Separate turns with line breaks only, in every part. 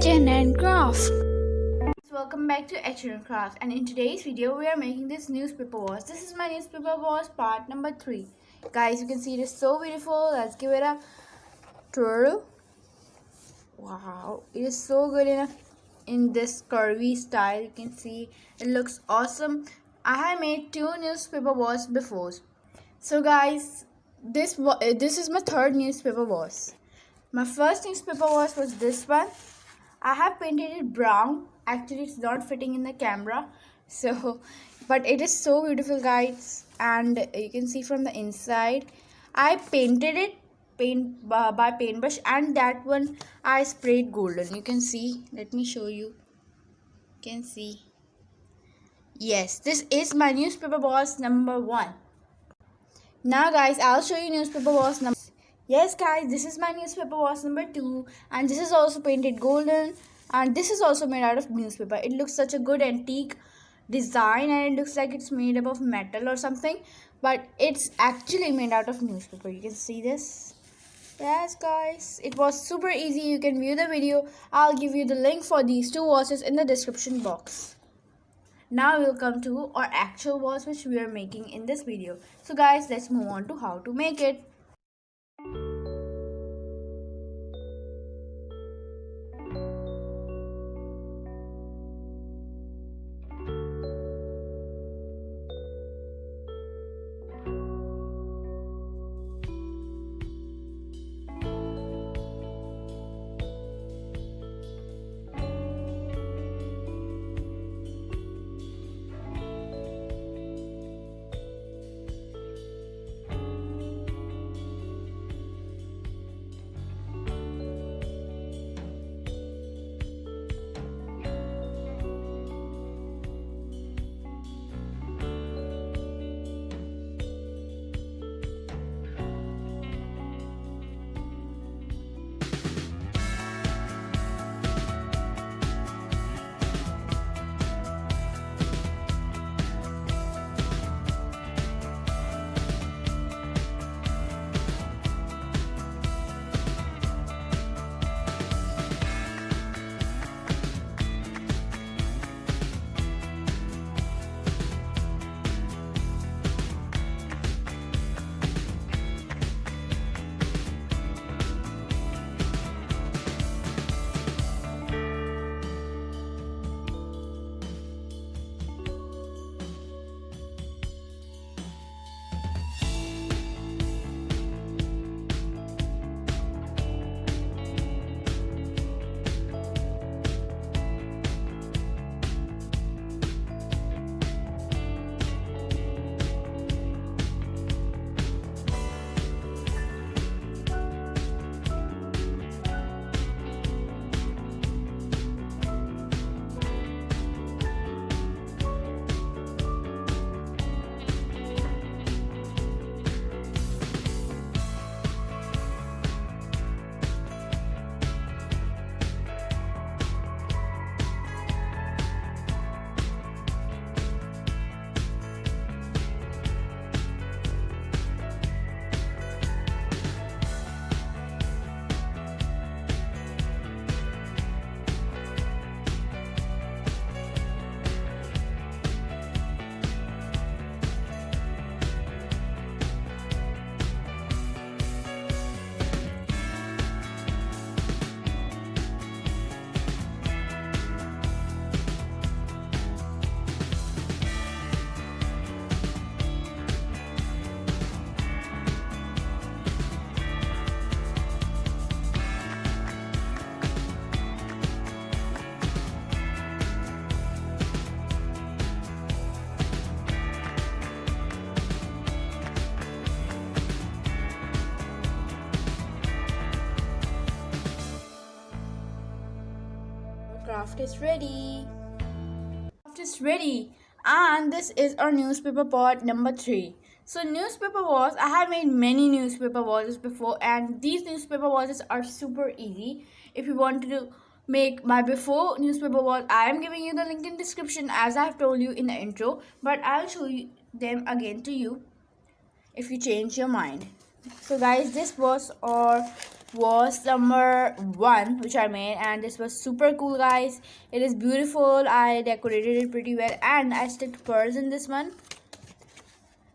and Craft.
Welcome back to and Craft, and in today's video we are making this newspaper wars. This is my newspaper wars part number 3. Guys, you can see it is so beautiful. Let's give it a twirl. Wow, it is so good in this curvy style. You can see it looks awesome. I have made 2 newspaper wars before. So guys, this is my third newspaper wars. My first newspaper was this one. I have painted it brown. Actually, it's not fitting in the camera, so but it is so beautiful, guys, and you can see from the inside I painted it by paintbrush, and that one I sprayed golden. You can see, let me show you. You can see, yes, this is my newspaper boss number 1. Now guys, I'll show you newspaper boss number. Yes guys, this is my newspaper boss number 2, and this is also painted golden, and this is also made out of newspaper. It looks such a good antique design, and it looks like it's made up of metal or something, but it's actually made out of newspaper. You can see this. Yes guys, it was super easy. You can view the video. I'll give you the link for these 2 washes in the description box. Now we'll come to our actual wash which we are making in this video. So guys, let's move on to how to make it. Craft is ready. Craft is ready, and this is our newspaper part number 3. So newspaper walls, I have made many newspaper walls before, and these newspaper walls are super easy. If you want to make my before newspaper wall, I am giving you the link in description as I have told you in the intro, but I'll show you them again to you if you change your mind. So guys, this was our was number 1, which I made, and this was super cool, guys. It is beautiful. I decorated it pretty well, and I sticked pearls in this one.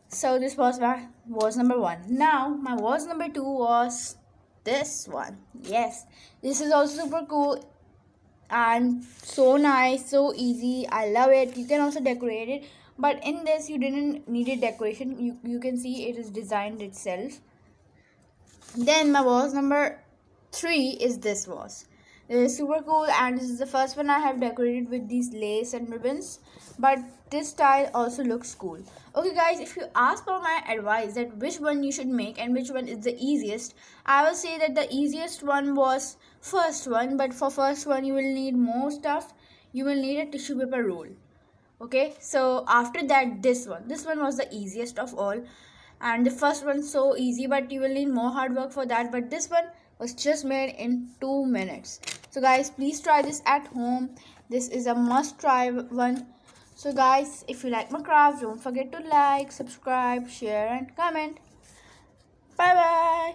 So this was my was number 1. Now my was number 2 was this one. Yes, this is also super cool and so nice, so easy. I love it. You can also decorate it, but in this you didn't need a decoration. You can see it is designed itself. Then my vase number 3 is this vase. It is super cool, and this is the first one I have decorated with these lace and ribbons, but this style also looks cool. Okay guys, if you ask for my advice that which one you should make and which one is the easiest, I will say that the easiest one was first one, but for first one you will need more stuff. You will need a tissue paper roll. Okay, so after that, this one was the easiest of all, and the first one so easy, but you will need more hard work for that. But this one was just made in 2 minutes. So guys, please try this at home. This is a must try one. So guys, if you like my craft, don't forget to like, subscribe, share and comment. Bye bye.